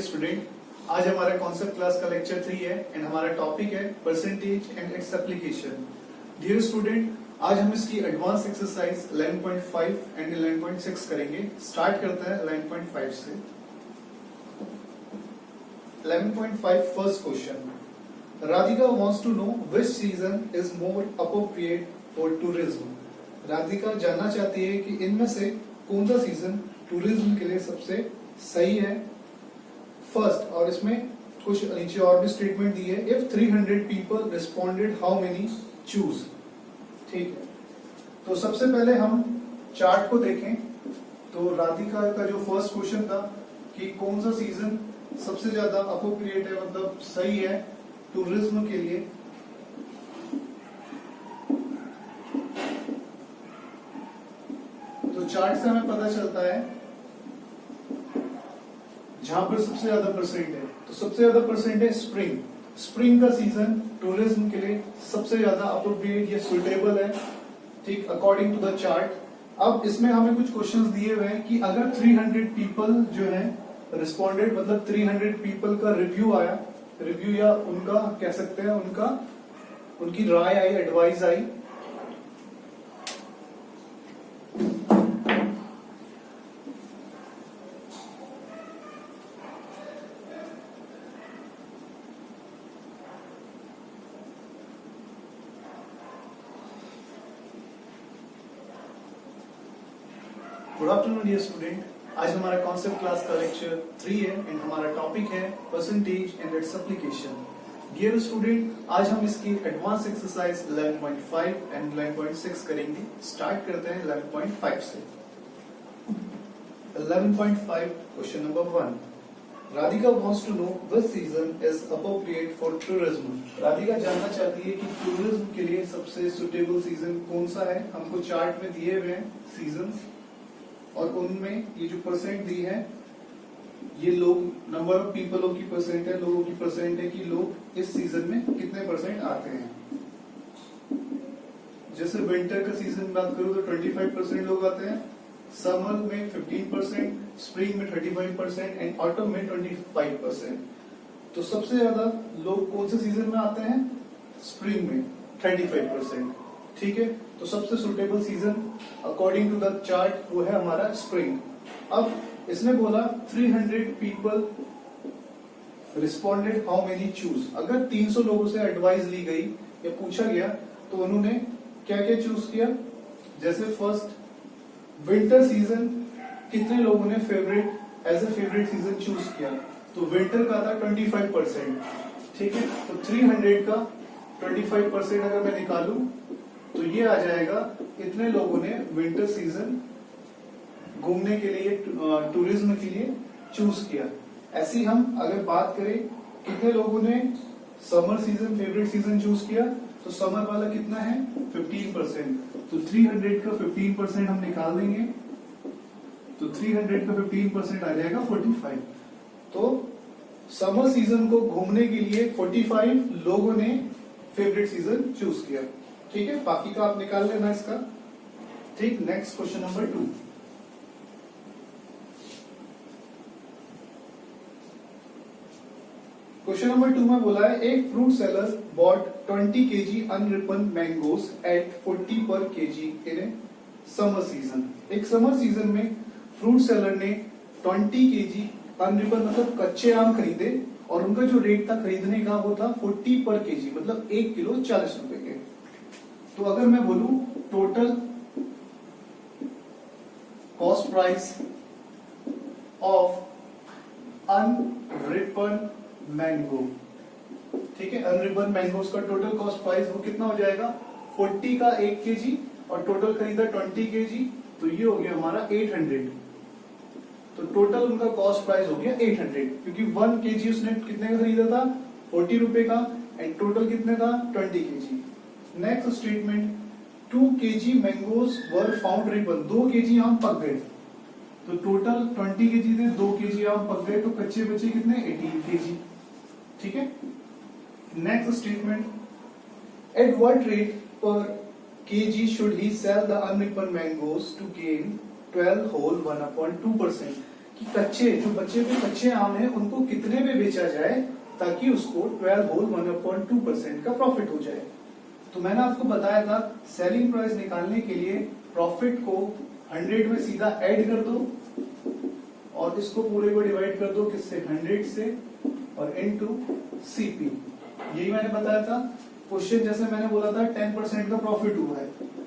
Student, आज हमारा concept class का लेक्चर 3 है एंड हमारा टॉपिक है percentage and its application. Dear student, आज हम इसकी एडवांस एक्सरसाइज 11.5 एंड 11.6 करेंगे। स्टार्ट करते हैं 11.5 से। 11.5 first question, Radhika wants to know which season is more appropriate for tourism। Radhika जानना चाहती है कि इनमें से कौन सा सीजन टूरिज्म के लिए सबसे सही है। फर्स्ट, और इसमें कुछ नीचे और भी स्टेटमेंट दी है। If 300 people responded how many choose. ठीक है, तो सबसे पहले हम चार्ट को देखें तो राधिका का जो फर्स्ट क्वेश्चन था कि कौन सा सीजन सबसे ज्यादा अप्रोप्रिएट है, मतलब सही है टूरिज्म के लिए। तो चार्ट से हमें पता चलता है जहां पर सबसे ज्यादा परसेंट है, तो सबसे ज्यादा परसेंट है स्प्रिंग। स्प्रिंग का सीजन टूरिज्म के लिए सबसे ज्यादा अप्रोप्रिएट या सुटेबल है, ठीक, अकॉर्डिंग टू द चार्ट। अब इसमें हमें कुछ क्वेश्चंस दिए हुए हैं कि अगर 300 पीपल जो है रिस्पॉन्डेड, मतलब 300 पीपल का रिव्यू आया, रिव्यू या उनका कह सकते हैं उनकी राय आई, एडवाइस आई, गुड आफ्टरनून डियर स्टूडेंट। आज हमारा कॉन्सेप्ट क्लास का लेक्चर 3 है एंड हमारा टॉपिक है percentage and its application. Dear student, आज हम इसकी एडवांस एक्सरसाइज 11.5 एंड 11.6 करेंगे। स्टार्ट करते हैं 11.5 से। 11.5 question number 1, Radhika wants to know which season is appropriate for tourism। Radhika जानना चाहती है कि टूरिज्म के लिए सबसे सुटेबल सीजन कौन सा है। हमको चार्ट में दिए हुए हैं सीजन और उनमें ये जो परसेंट दी है ये लोग, नंबर ऑफ पीपलों की परसेंट है, लोगों की परसेंट है कि लोग इस सीजन में कितने परसेंट आते हैं। जैसे विंटर का सीजन बात करूं तो 25% लोग आते हैं, समर में 15%, स्प्रिंग में 35% एंड ऑटम में 25%। तो सबसे ज्यादा लोग कौन से सीजन में आते हैं? स्प्रिंग में 35%। ठीक है, तो सबसे suitable season according to the chart वो है हमारा स्प्रिंग। अब इसने बोला 300 people responded how many choose. अगर 300 लोगों से एडवाइस ली गई या पूछा गया तो उन्होंने क्या क्या चूज किया। जैसे फर्स्ट, विंटर सीजन कितने लोगों ने favourite as a favourite season choose किया, तो विंटर का था 25%। ठीक है, तो 300 का 25% अगर मैं निकालूं तो ये आ जाएगा इतने लोगों ने विंटर सीजन घूमने के लिए, टूरिज्म के लिए चूज किया। ऐसी हम अगर बात करें कितने लोगों ने summer season favourite season choose किया, तो समर वाला कितना है 15%। तो 300 का 15% हम निकाल देंगे तो 300 का 15% आ जाएगा 45। तो समर सीजन को घूमने के लिए 45 लोगों ने फेवरेट सीजन चूज किया। ठीक है, बाकी का आप निकाल लेना इसका। ठीक, next question number 2। Question number 2 में बोला है एक fruit seller bought 20 kg unripen mangoes at 40 per kg in summer season. एक समर सीजन में फ्रूट सेलर ने 20 kg अनरिपन मतलब कच्चे आम खरीदे और उनका जो रेट था खरीदने का वो था 40 पर kg, मतलब 1 किलो 40 रुपए के। तो अगर मैं बोलूं total cost price of unripen mango, ठीक है, अनरिपन मैंगोज का टोटल कॉस्ट प्राइस वो कितना हो जाएगा 40 का 1 kg और टोटल खरीदा 20 kg, तो ये हो गया हमारा 800। तो टोटल उनका कॉस्ट प्राइस हो गया 800, क्योंकि 1 kg उसने कितने का खरीदा था 40 रुपए का एंड टोटल कितने था 20 kg। Next statement, 2 kg mangoes were found Ripon, 2 kg आम पक गए, तो टोटल 20 kg थे, 2 kg आम पक गए, तो कच्चे बचे कितने 18 kg। ठीक है, next statement, at what rate per kg should he sell the unripen mangoes to gain 12 whole 1/2%। कि कच्चे जो बचे हुए कच्चे आम हैं उनको कितने में बेचा जाए ताकि उसको 12 होल 1/2% का प्रॉफिट हो जाए। तो मैंने आपको बताया था सेलिंग प्राइस निकालने के लिए प्रॉफिट को 100 में सीधा ऐड कर दो और इसको पूरे को डिवाइड कर दो किससे 100 से और इनटू सीपी। यही मैंने बताया था। क्वेश्चन जैसे मैंने बोला था 10% का प्रॉफिट हुआ है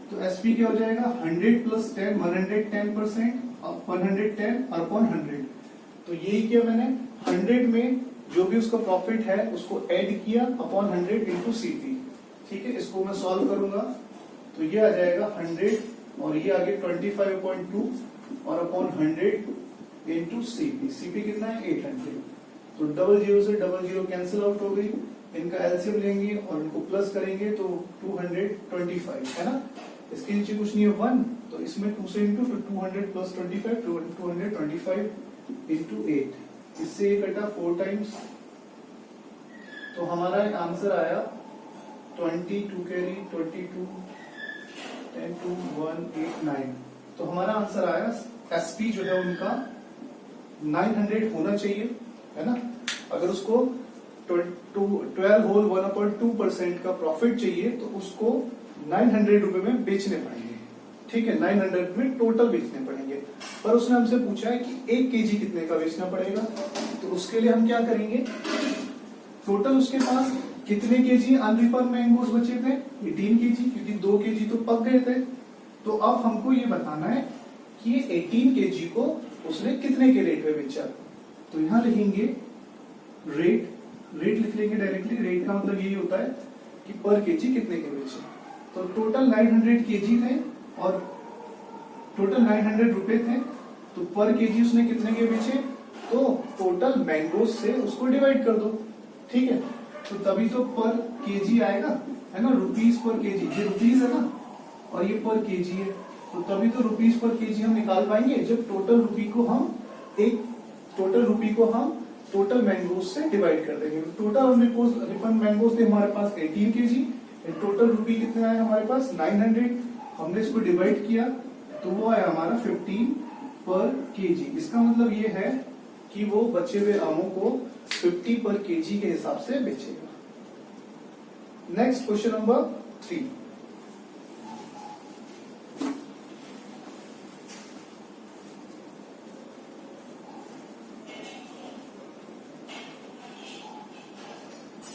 तो एसपी क्या हो जाएगा 100 प्लस 10 110% 110 अपॉन 100। तो यही किया मैंने 100 में जो भी उसका प्रॉफिट है उसको ऐड किया अपॉन 100 इंटू सीपी। ठीक है, इसको मैं सॉल्व करूंगा तो ये आ जाएगा 100 और ये आगे 25.2 और अपॉन 100 इंटू सीपी। सीपी कितना है 800। तो डबल जीरो से डबल जीरो कैंसिल आउट हो गई, इनका एलसीएम लेंगे और इनको प्लस करेंगे तो 225 है ना। इसके नीचे कुछ नहीं है 1 तो इसमें 2 से इंटू फिर 200 प्लस 25 225 इंटू 8। इससे ये कटा 4 टाइम्स तो हमारा आंसर आया 22 कैरी 22 10 2 1 8 9। तो हमारा आंसर आया एसपी जो है उनका 900 होना चाहिए है ना। अगर उसको 12 होल 1/2% का प्रॉफिट चाहिए तो उसको 900 रुपए में बेचने पड़ेंगे। ठीक है, 900 में टोटल बेचने पड़ेंगे। पर उसने हमसे पूछा है कि 1 केजी कितने का बेचना पड़ेगा। तो उसके लिए हम क्या करेंगे, टोटल उसके पास कितने केजी अनरिपर मैंगोज बचे थे 18 केजी, क्योंकि 2 केजी तो पक गए थे। तो अब हमको ये बताना है कि ये 18 केजी को उसने कितने के रेट में बेचा। तो यहां लिखेंगे रेट लिख लेंगे डायरेक्टली। रेट का मतलब यही होता है कि पर केजी कितने के बेचे। तो टोटल 900 केजी थे और टोटल 900 रुपए थे तो पर केजी उसने कितने के बेचे। तो टोटल मैंगोज से उसको डिवाइड कर दो। ठीक है, तो तभी तो पर केजी आएगा है ना। रुपीज पर केजी, ये रुपीज है ना और ये पर केजी है तो तभी तो रुपीज पर केजी हम निकाल पाएंगे जब टोटल रुपी को हम टोटल मैंगोज से डिवाइड कर देंगे। टोटल रिपन मैंगोज थे हमारे पास 18 केजी, टोटल रुपी कितने आए हमारे पास 900। हमने इसको डिवाइड किया तो वो आया हमारा 15 पर केजी। इसका मतलब ये है कि वो बचे हुए आमों को 50 पर केजी के हिसाब से बेचेगा। Next question number 3।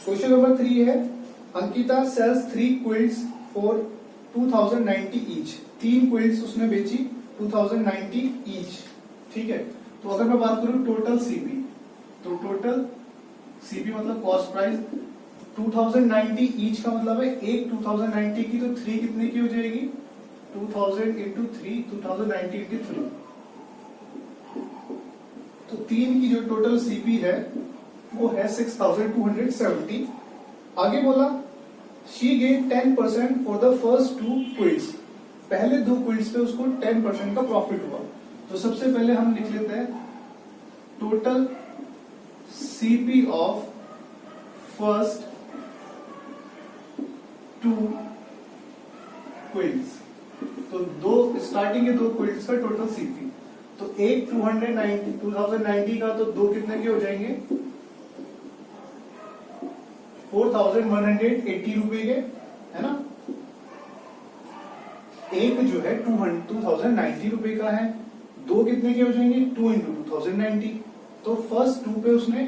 Question number 3 है Ankita sells 3 quilts for 2090 each. 3 quilts उसने बेची 2090 ईच। ठीक है, तो अगर मैं बात करूं टोटल सीपी, तो टोटल सीपी मतलब कॉस्ट प्राइस 2090 ईच का मतलब है एक 2090 की, तो 3 कितने की हो जाएगी 2000 इंटू 3 2090 इंटू 3। तो 3 की जो टोटल सीपी है वो है 6270। आगे बोला she gain 10% for the first 2 quilts. पहले 2 क्विल्ट्स पे उसको 10% का प्रॉफिट हुआ। तो सबसे पहले हम लिख लेते हैं total CP of first 2 quilts. तो स्टार्टिंग के 2 क्विल्ट्स का टोटल सीपी, तो एक 2090 का तो 2 कितने के हो जाएंगे 4180 रुपए के है ना। एक जो है 2090 रुपए का है, 2 कितने के हो जाएंगे 2 इंटू 2090। तो फर्स्ट 2 पे उसने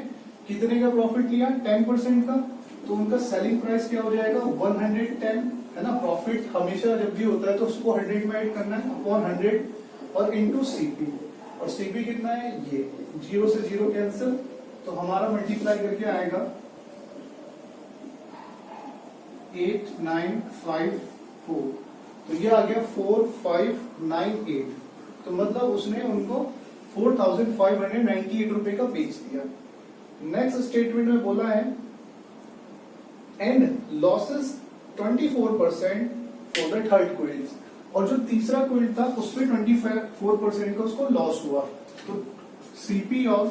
कितने का प्रॉफिट लिया 10% का, तो उनका सेलिंग प्राइस क्या हो जाएगा 110 है ना। प्रॉफिट हमेशा जब भी होता है तो उसको 100 में ऐड करना है अपॉन 100 और इंटू सीपी। और सीपी कितना है ये 0 से 0 कैंसिल, तो हमारा मल्टीप्लाई करके आएगा 8954। तो ये आ गया 4598। तो मतलब उसने उनको 4598 रुपए का बेच दिया। नेक्स्ट स्टेटमेंट में बोला है and losses 24% for the third quilt. और जो तीसरा क्विल्ट था उसपे 24% का उसको लॉस हुआ। तो सीपी ऑफ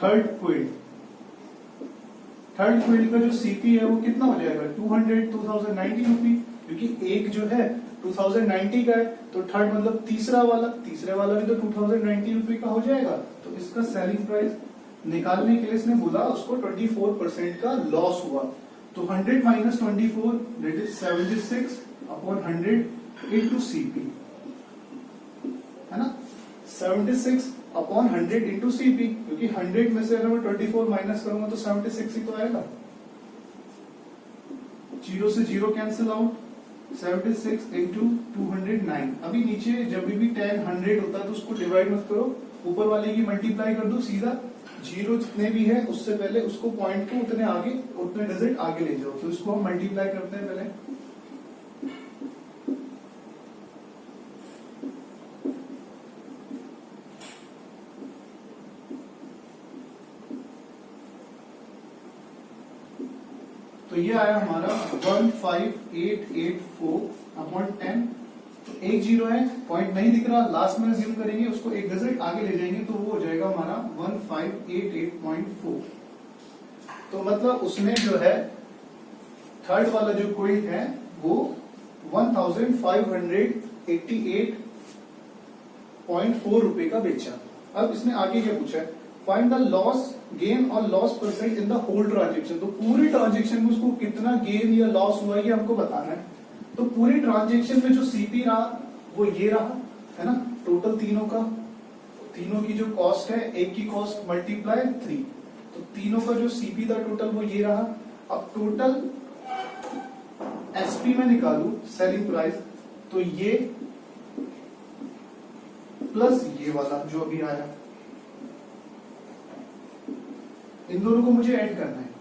थर्ड क्विल्ट का जो सीपी है वो कितना हो जाएगा 2090 रुपी। क्योंकि एक जो है 2090 का है, तो थर्ड मतलब तीसरे वाला भी तो 2090 रुपए का हो जाएगा। तो इसका सेलिंग प्राइस निकालने के लिए इसने बोला उसको 24% का लॉस हुआ। तो 100 minus 24 that is 76 upon 100 into CP, है ना, 76 अपॉन 100 इंटू सीपी, क्योंकि 100 में से अगर मैं 24 माइनस करूंगा तो 76 ही तो आएगा। जीरो से जीरो कैंसिल आउट, 76 इंटू 209। अभी नीचे जब भी 10 100 होता है तो उसको डिवाइड मत करो, ऊपर वाले की मल्टीप्लाई कर दो सीधा। जीरो जितने भी है उससे पहले उसको पॉइंट को उतने डिजिट आगे ले जाओ। तो इसको हम मल्टीप्लाई करते हैं पहले। तो ये आया हमारा 15884 अपॉन 10। तो एक जीरो है, पॉइंट नहीं दिख रहा, लास्ट में अज्यूम करेंगे, उसको एक डिजिट आगे ले जाएंगे तो वो हो जाएगा हमारा 1588.4। तो मतलब उसने जो है थर्ड वाला जो कोइन है वो 1588.4 रुपए का बेचा। अब इसने आगे क्या पूछा है, फाइंड द लॉस गेन और loss percent in the whole transaction. तो पूरी ट्रांजेक्शन में उसको कितना गेन या लॉस हुआ ये हमको बताना है। तो पूरी ट्रांजेक्शन में जो सीपी रहा वो ये रहा, है ना, टोटल तीनों की जो कॉस्ट है, एक की कॉस्ट मल्टीप्लाई 3, तो तीनों का जो सीपी था टोटल वो ये रहा। अब टोटल एसपी में निकालू सेलिंग प्राइस, तो ये प्लस ये वाला जो अभी आया, इन दोनों को मुझे ऐड करना है।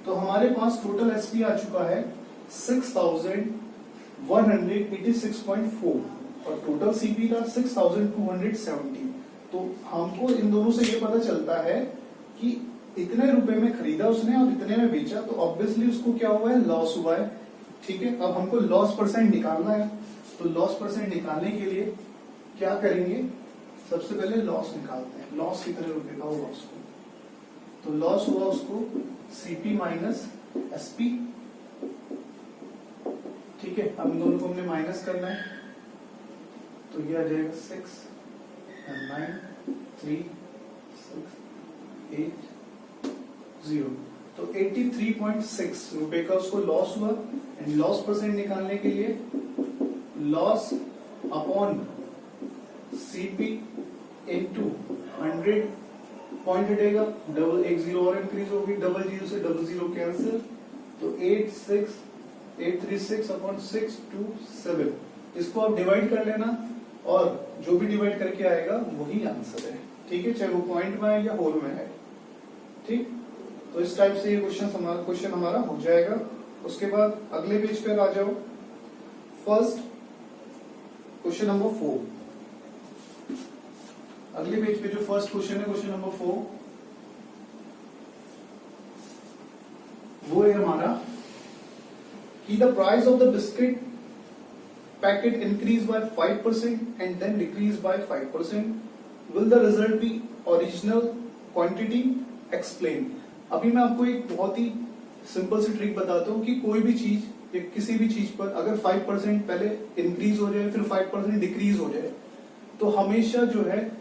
तो हमारे पास टोटल एसपी आ चुका है 6186.4 और टोटल सीपी का 6270। तो हमको इन दोनों से ये पता चलता है कि इतने रुपए में खरीदा उसने और इतने में बेचा, तो ऑब्वियसली उसको क्या हुआ है, लॉस हुआ है। ठीक है, अब हमको लॉस परसेंट निकालना है। तो लॉस परसेंट निकालने के लिए क्या करेंगे, सबसे पहले लॉस निकालते हैं। लॉस कितने रुपए का हुआ उसको, तो लॉस हुआ उसको सीपी माइनस एसपी। ठीक है, अब इन दोनों को हमने माइनस करना है, तो ये आ जाएगा 6 9 3 6 8 0। तो 83.6 रुपए का उसको लॉस हुआ। एंड लॉस परसेंट निकालने के लिए loss upon CP into 100 point हटेगा, डबल एक जीरो और इंक्रीज होगी, डबल जीरो से डबल जीरो कैंसिल, तो 836 अपॉन 627। इसको आप डिवाइड कर लेना और जो भी डिवाइड करके आएगा वही आंसर है। ठीक है, चाहे वो पॉइंट में है या होल में है। ठीक, तो इस टाइप से ये क्वेश्चन हमारा हो जाएगा। उसके बाद अगले पेज पर आ जाओ, फर्स्ट क्वेश्चन नंबर 4। अगले पेज पे जो फर्स्ट क्वेश्चन है, क्वेश्चन नंबर 4, वो है हमारा कि the price of the biscuit packet increase by 5% and then decrease by 5%, will the result be original quantity, explain. अभी मैं आपको एक बहुत ही सिंपल सी ट्रिक बताता हूँ कि कोई भी चीज या किसी भी चीज पर अगर 5% पहले इंक्रीज हो जाए फिर 5% डिक्रीज हो जाए, तो हमेशा जो है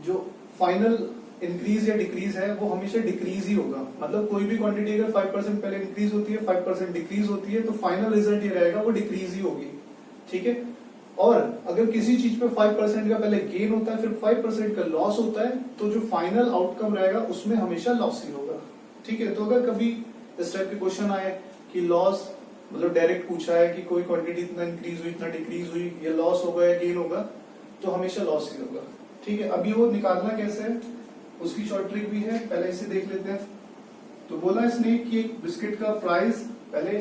जो फाइनल इंक्रीज या डिक्रीज है वो हमेशा डिक्रीज ही होगा। मतलब कोई भी क्वांटिटी अगर 5% पहले इंक्रीज होती है, 5% डिक्रीज होती है, तो फाइनल रिजल्ट ये रहेगा वो डिक्रीज ही होगी। ठीक है, और अगर किसी चीज पे 5% का पहले गेन होता है फिर 5% का लॉस होता है, तो जो फाइनल आउटकम रहेगा उसमें हमेशा लॉस ही होगा। ठीक है, तो अगर कभी इस टाइप के क्वेश्चन आए कि लॉस मतलब डायरेक्ट पूछा है कि कोई क्वांटिटी इतना इंक्रीज हुई इतना डिक्रीज हुई, या लॉस होगा या गेन होगा, तो हमेशा लॉस ही होगा। ठीक है, अभी वो निकालना कैसे है उसकी शॉर्ट ट्रिक भी है, पहले इसे देख लेते हैं। तो बोला इसने कि एक बिस्किट का प्राइस पहले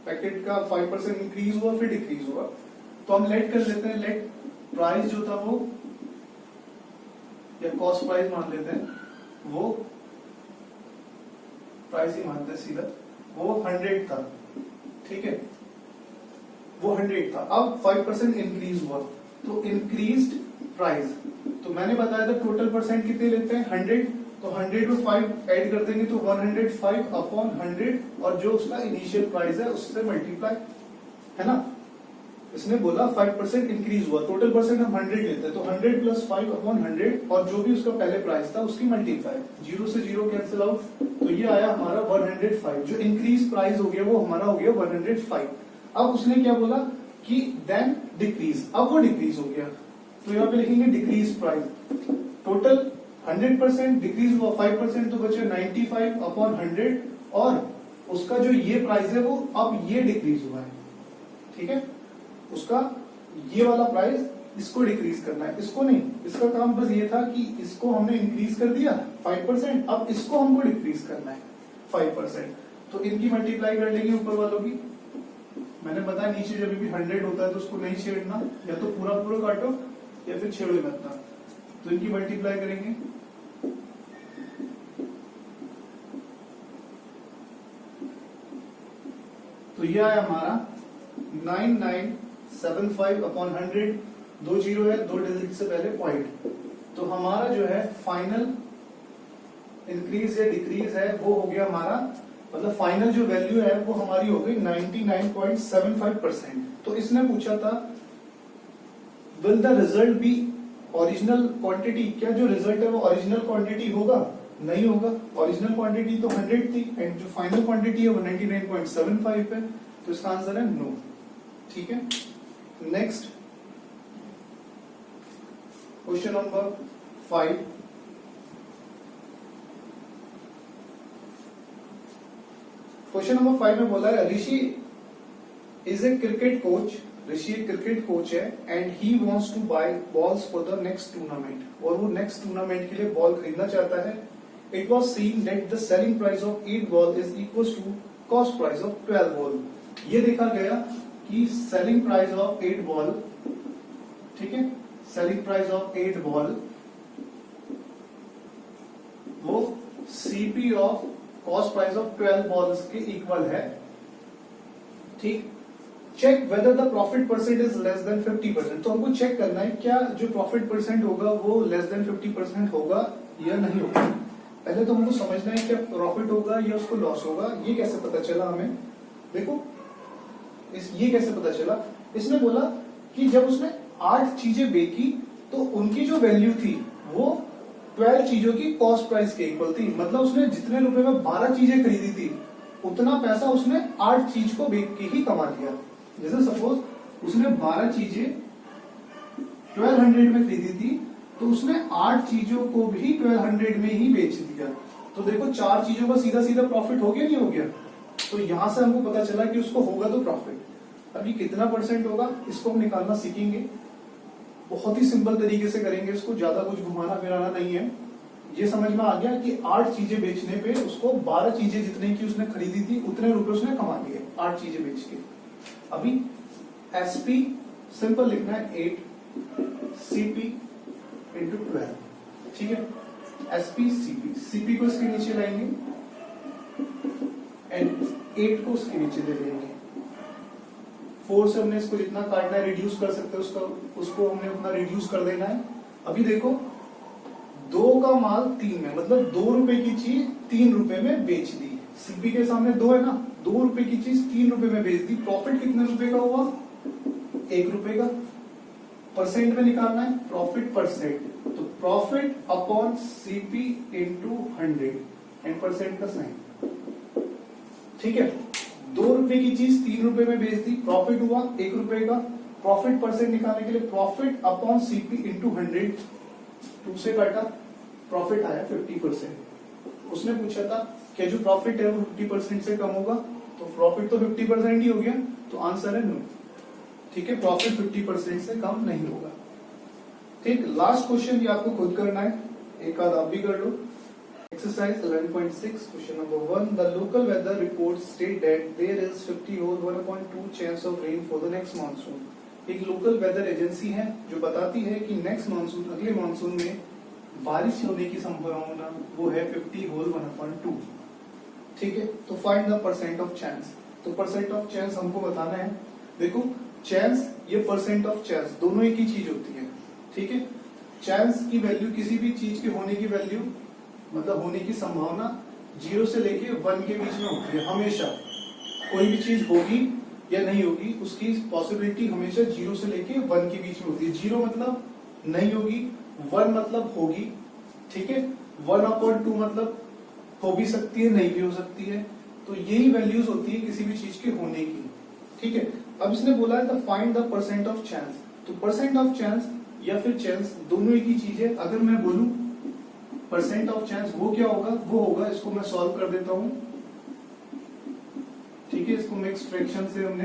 पैकेट का 5% इंक्रीज हुआ फिर डिक्रीज हुआ, तो हम लेट कर लेते हैं। लेट प्राइस जो था वो, या कॉस्ट प्राइस मान लेते हैं, वो प्राइस ही मानते हैं सीधा, वो 100 था। ठीक है, वो 100 था, अब 5% इंक्रीज हुआ, तो इंक्रीज्ड प्राइस। तो मैंने बताया था टोटल परसेंट कितने लेते हैं 100, तो 100 में 5 ऐड कर देंगे तो 105 अपॉन 100 और जो उसका इनिशियल प्राइस है उससे मल्टीप्लाई, है ना। इसने बोला 5% इंक्रीज हुआ, टोटल परसेंट हम 100 लेते हैं तो 100 प्लस 5 अपॉन 100 और जो भी उसका पहले प्राइस था उसकी मल्टीप्लाई, 0 से 0 कैंसिल आउट, तो ये आया हमारा 105। जो इंक्रीज प्राइस हो गया वो हमारा हो गया 105। अब उसने क्या बोला कि देन डिक्रीज, अब वो डिक्रीज हो गया तो यहाँ पे लिखेंगे डिक्रीज प्राइस। टोटल 100% डिक्रीज हुआ 5% तो बचे 95 अपॉन 100 और उसका जो ये प्राइस है वो अब ये डिक्रीज हुआ है, ठीक है। उसका ये वाला प्राइस इसको डिक्रीज करना है, इसको नहीं, इसका काम बस ये था कि इसको हमने इंक्रीज कर दिया 5%, अब इसको हमको डिक्रीज करना है 5%। तो इनकी मल्टीप्लाई कर लेंगे ऊपर वालों की। मैंने बताया नीचे जब भी 100 होता है तो उसको नहीं छेड़ना, या तो पूरा पूरा काटो या फिर छेड़ो मत। तो इनकी मल्टीप्लाई करेंगे तो ये आया हमारा 9975 अपॉन 100, 2 जीरो है, 2 डिजिट से पहले पॉइंट। तो हमारा जो है फाइनल इंक्रीज या डिक्रीज है वो हो गया हमारा, मतलब फाइनल जो वैल्यू है वो हमारी हो गई 99.75%। तो इसने पूछा था will the result be original quantity, क्या जो रिजल्ट है वो ओरिजिनल क्वांटिटी होगा? नहीं होगा, ओरिजिनल क्वांटिटी तो 100 थी एंड जो फाइनल क्वांटिटी है वो 99.75 है, तो इसका आंसर है नो, ठीक है। Next question number 5। Question number 5 में बोला है Rishi is a cricket coach, Rishi एक क्रिकेट कोच है and he wants to buy balls for the next tournament, और वो नेक्स्ट टूर्नामेंट के लिए बॉल खरीदना चाहता है। It was seen that the selling price of 8 ball is equal to cost price of 12 ball. ये देखा गया कि सेलिंग प्राइस ऑफ 8 बॉल, ठीक है, सेलिंग प्राइस ऑफ 8 बॉल वो CP of cost price of 12 balls के इक्वल है, ठीक। Check whether the profit percent is less than 50%। तो हमको चेक करना है क्या जो प्रॉफिट परसेंट होगा वो लेस देन 50% होगा या नहीं होगा। पहले तो हमको समझना है क्या प्रॉफिट होगा या उसको लॉस होगा। ये कैसे पता चला हमें, देखो ये कैसे पता चला, इसने बोला कि जब उसने 8 चीजें बेची तो उनकी जो वैल्यू थी वो 12 चीजों की कॉस्ट प्राइस के इक्वल थी। मतलब उसने जितने रुपए में 12 चीजें खरीदी थी उतना पैसा उसने 8 चीज को बेच के ही कमा लिया। जैसे सपोज उसने 12 चीजें 1200 में खरीदी थी तो उसने 8 चीजों को भी 1200 में ही बेच दिया। तो देखो 4 चीजों का सीधा सीधा प्रॉफिट हो गया नहीं हो गया। तो यहां से हमको पता चला कि उसको होगा तो प्रॉफिट। अभी कितना परसेंट होगा इसको हम निकालना सीखेंगे, बहुत ही सिंपल तरीके से करेंगे इसको, ज्यादा कुछ घुमाना फिराना नहीं है। ये समझ में आ गया कि 8 चीजें बेचने पे उसको 12 चीजें जितने की उसने खरीदी थी उतने रुपए उसने कमा लिए 8 चीजें बेच के। अभी एसपी सिंपल लिखना है 8 सीपी इंटू 12, ठीक है। एसपी सीपी, सीपी को इसके नीचे लाएंगे एंड 8 को उसके नीचे दे देंगे। 4 से हमने इसको जितना काटना है रिड्यूस कर सकते हैं उसको हमने उतना रिड्यूस कर देना है। अभी देखो 2 का माल 3 में, मतलब 2 रुपए की चीज 3 रुपए में बेच दी। सीपी के सामने 2 है ना, 2 रुपए की चीज 3 रुपए में बेच दी। प्रॉफिट कितने रुपए का हुआ? 1 रुपए का। परसेंट में निकालना है प्रॉफिट परसेंट, तो profit upon CP into 100 and percent का साइन, ठीक है। 2 रुपए की चीज 3 रुपए में बेच दी, प्रॉफिट हुआ 1 रुपए का। प्रॉफिट परसेंट निकालने के लिए प्रॉफिट अपॉन सीपी इंटू 100, 2 से काटा, प्रॉफिट आया 50%। उसने पूछा था कि जो प्रॉफिट है वो 50% से कम होगा, तो प्रॉफिट तो 50% ही हो गया, तो आंसर है नो, ठीक है। प्रॉफिट 50% से कम नहीं होगा, ठीक। लास्ट क्वेश्चन ये आपको खुद करना है, एक आध आप भी कर लो। Exercise 11.6 question number 1, the local weather report state that there is 50 whole 1.2 chance of rain for the next monsoon. एक लोकल वेदर एजेंसी है जो बताती है कि नेक्स्ट मानसून, अगले मानसून में बारिश होने की संभावना वो है 50 होल 1.2, ठीक है। तो find the percent of chance. तो परसेंट ऑफ चांस हमको बताना है। देखो चांस ये परसेंट ऑफ चांस दोनों एक ही चीज होती है, ठीक है। चांस की वैल्यू, किसी भी चीज के होने की वैल्यू मतलब होने की संभावना 0 से लेके 1 के बीच में होती है हमेशा। कोई भी चीज होगी या नहीं होगी उसकी पॉसिबिलिटी हमेशा 0 से लेके 1 के बीच में होती है। 0 मतलब नहीं होगी, 1 मतलब होगी, ठीक है। 1/2 मतलब हो भी सकती है, नहीं भी हो सकती है। तो यही वैल्यूज होती है किसी भी चीज के होने की, ठीक है। अब इसने बोला है the find the percent of chance. तो परसेंट ऑफ चांस या फिर चांस दोनों एक ही चीज है। अगर मैं बोलूं परसेंट ऑफ चांस वो क्या होगा, वो होगा, इसको मैं सॉल्व कर देता हूं, ठीक है। इसको मिक्स फ्रैक्शन से हमने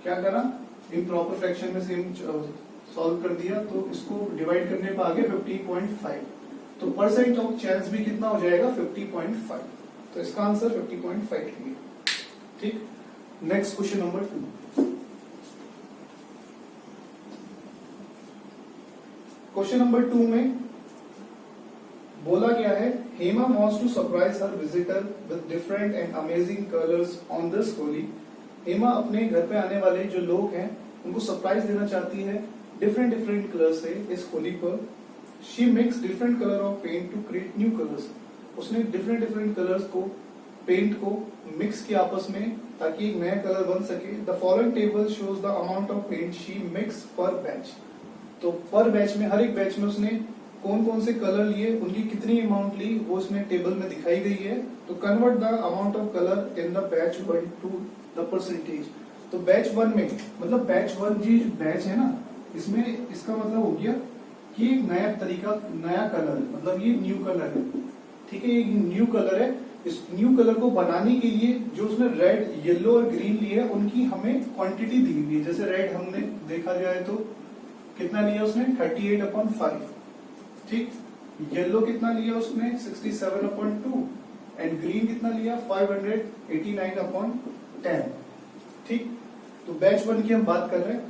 क्या करा, इम्प्रॉपर फ्रैक्शन में से सॉल्व कर दिया, तो इसको डिवाइड करने पर आ गया 50.5। तो परसेंट ऑफ चांस भी कितना हो जाएगा 50.5। तो इसका आंसर 50.5 है, ठीक। Next question number 2। Question number 2 में बोला गया है Hema wants to surprise her visitor with different and amazing colors on this Holi। Hema अपने घर पे आने वाले जो लोग हैं उनको सरप्राइज देना चाहती है डिफरेंट डिफरेंट कलर से इस होली पर। She mix different colour of paint to create new colours. उसने डिफरेंट डिफरेंट कलर्स को, पेंट को मिक्स किया आपस में ताकि एक नया कलर बन सके। The following table shows the amount of paint she mix per batch. तो पर बैच में, हर एक बैच में उसने कौन कौन से कलर लिए, उनकी कितनी अमाउंट ली, वो उसमें टेबल में दिखाई गई है। तो convert the amount of colour in the batch 1 to the percentage. तो बैच 1 में मतलब बैच 1 जी बैच है ना, इसमें इसका मतलब हो गया कि एक नया तरीका, नया कलर, मतलब ये न्यू कलर है, ठीक है। ये न्यू कलर है। इस न्यू कलर को बनाने के लिए जो उसने रेड, येलो और ग्रीन लिए है उनकी हमें क्वांटिटी दी हुई है। जैसे रेड हमने देखा जाए तो कितना लिया उसने 38/5, ठीक। येलो कितना लिया उसने 67/2 एंड ग्रीन कितना लिया 589/10, ठीक। तो बैच 1 की हम बात कर रहे हैं।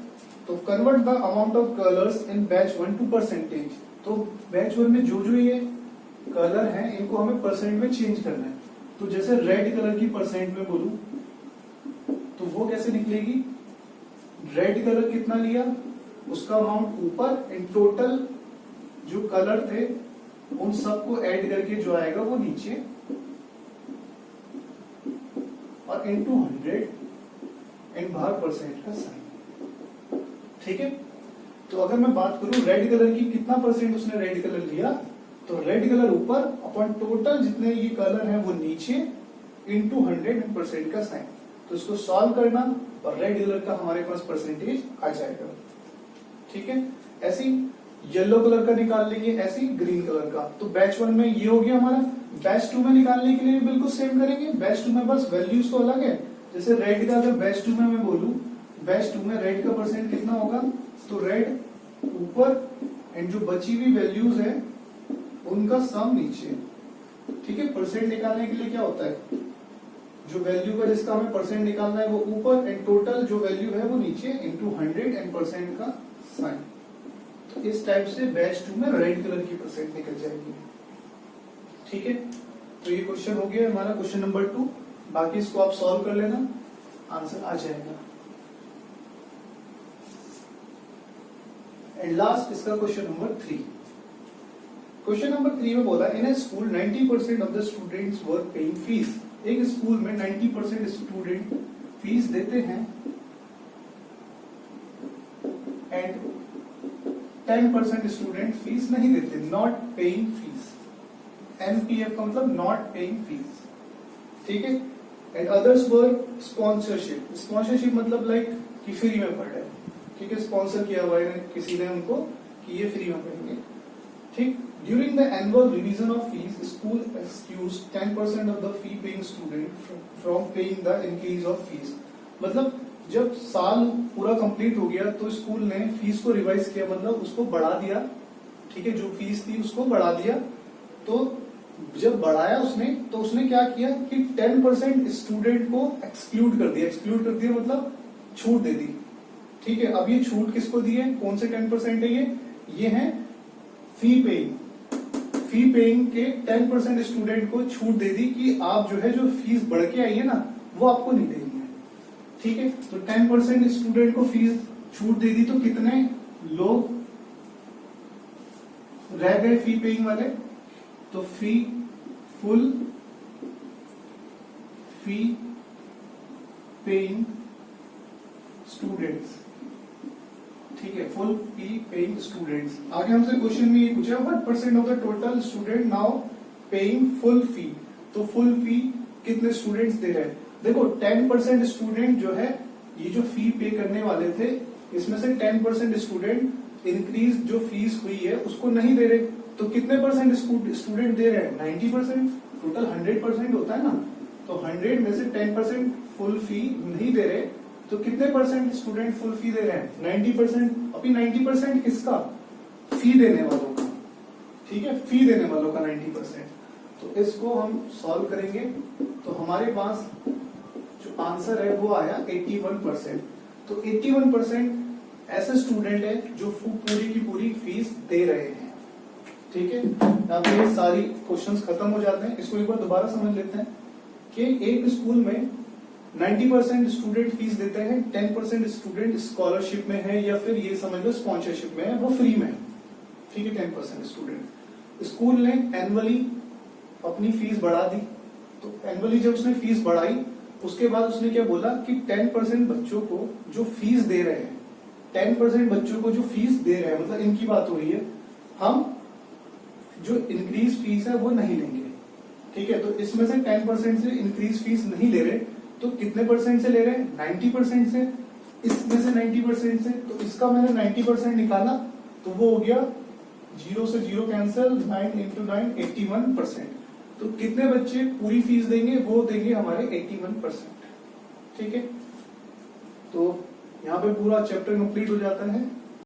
तो convert the amount of colours in batch 1 to percentage. तो बैच 1 में जो जो ये कलर हैं इनको हमें परसेंट में चेंज करना है। तो जैसे रेड कलर की परसेंट में बोलूं तो वो कैसे निकलेगी, रेड कलर कितना लिया उसका अमाउंट ऊपर एंड टोटल जो कलर थे उन सबको ऐड करके जो आएगा वो नीचे और इनटू 100 एंड बाहर परसेंट का साइन, ठीक है। तो अगर मैं बात करूं रेड कलर की, कितना परसेंट उसने रेड कलर लिया, तो रेड कलर ऊपर अपन टोटल जितने ये कलर हैं वो नीचे इनटू 100 परसेंट का साइन। तो इसको सॉल्व करना और रेड कलर का हमारे पास परसेंटेज आ जाएगा, ठीक है। ऐसी येलो कलर का निकाल लेंगे, ऐसी ग्रीन कलर का। तो बैच 1 में ये हो गया हमारा। बैच 2 में निकालने के लिए बिल्कुल सेम करेंगे। बैच 2 में बस वैल्यूज तो अलग है। जैसे रेड का अगर बैच 2 में मैं बोलूं, बैच 2 में रेड का परसेंट कितना होगा, तो रेड ऊपर एंड जो बची हुई वैल्यूज है उनका सम नीचे, ठीक है। परसेंट निकालने के लिए क्या होता है, जो वैल्यू का जिसका हमें परसेंट निकालना है वो ऊपर एंड टोटल जो वैल्यू है वो नीचे इनटू 100 एंड परसेंट का साइन। तो इस टाइप से बैच 2 में रेड कलर की परसेंट निकल जाएगी, ठीक है। तो ये क्वेश्चन हो गया हमारा क्वेश्चन नंबर 2। बाकी इसको आप सॉल्व कर लेना, आंसर आ जाएगा। एंड लास्ट इसका क्वेश्चन नंबर 3। क्वेश्चन नंबर 3 में बोला in a school 90% of the students were paying fees. एक स्कूल में 90% स्टूडेंट फीस देते हैं एंड 10% स्टूडेंट फीस नहीं देते, नॉट पेइंग फीस। एनपीएफ का मतलब नॉट पेइंग फीस, ठीक है। And others were sponsorship. Sponsorship मतलब लाइक कि फ्री में पढ़ रहे हैं, ठीक है। स्पॉन्सर किया हुआ है किसी ने उनको कि ये फ्री में पढ़ेंगे, ठीक। During the annual revision of fees, school excused 10% of the fee-paying student from paying the increase of fees। मतलब जब साल पूरा कंप्लीट हो गया तो स्कूल ने फीस को रिवाइज किया, मतलब उसको बढ़ा दिया, ठीक है। जो फीस थी उसको बढ़ा दिया। तो जब बढ़ाया उसने तो उसने क्या किया कि 10% स्टूडेंट को एक्सक्लूड कर दिया। एक्सक्लूड कर दिया मतलब छूट दे दी, ठीक है। अब ये छूट किसको दी है, कौन से 10% है ये है फी पेइंग। फी पेइंग के 10% स्टूडेंट को छूट दे दी कि आप जो है जो फीस बढ़ के आई है ना वो आपको नहीं देनी है, ठीक है। तो 10% स्टूडेंट को फीस छूट दे दी तो कितने लोग रह गए फी पेइंग वाले, तो फुल फी पेइंग स्टूडेंट्स, ठीक है, फुल फी पेइंग स्टूडेंट्स। आगे हमसे क्वेश्चन में ये पूछा what percent of the total student now paying full फी, तो फुल फी कितने स्टूडेंट्स दे रहे हैं। देखो 10% स्टूडेंट जो है, ये जो फी पे करने वाले थे, इसमें से 10% स्टूडेंट इंक्रीज जो फीस हुई है उसको नहीं दे रहे, तो कितने परसेंट स्टूडेंट दे रहे हैं, 90%। टोटल 100% होता है ना, तो 100 में से 10% फुल फी नहीं दे रहे, तो कितने परसेंट स्टूडेंट फुल फी दे रहे हैं, 90%। अभी 90% किसका, फी देने वालों का, ठीक है, फी देने वालों का 90%। तो इसको हम सॉल्व करेंगे, तो हमारे पास जो आंसर है वो आया 81%। तो 81% ऐसे स्टूडेंट है जो पूरी की पूरी फीस दे रहे हैं, ठीक है। यहाँ पे सारी क्वेश्चंस खत्म हो जाते हैं। इसको एक बार दोबारा समझ लेते हैं कि एक स्कूल में 90% स्टूडेंट फीस देते हैं, 10% स्टूडेंट स्कॉलरशिप में है या फिर ये समझ लो स्पॉन्सरशिप में है, वो फ्री में है, ठीक है। 10% स्टूडेंट, स्कूल ने एनुअली अपनी फीस बढ़ा दी, तो एनुअली जब उसने फीस बढ़ाई उसके बाद उसने क्या बोला कि 10% बच्चों को जो फीस दे रहे हैं, 10% बच्चों को जो फीस दे रहे हैं, मतलब इनकी बात हो रही है, हम जो इंक्रीज फीस है वो नहीं लेंगे, ठीक है। तो इसमें से 10% से इंक्रीज फीस नहीं ले रहे, तो कितने परसेंट से ले रहे हैं, 90% से, इसमें से 90% से, तो इसका मैंने 90% निकाला, तो वो हो गया 0 से 0 कैंसिल, 9 into 9 81%। तो कितने बच्चे पूरी फीस देंगे, वो देंगे हमारे 81%, ठीक है। तो यहाँ पे पूरा चैप्टर कंप्लीट हो जाता है।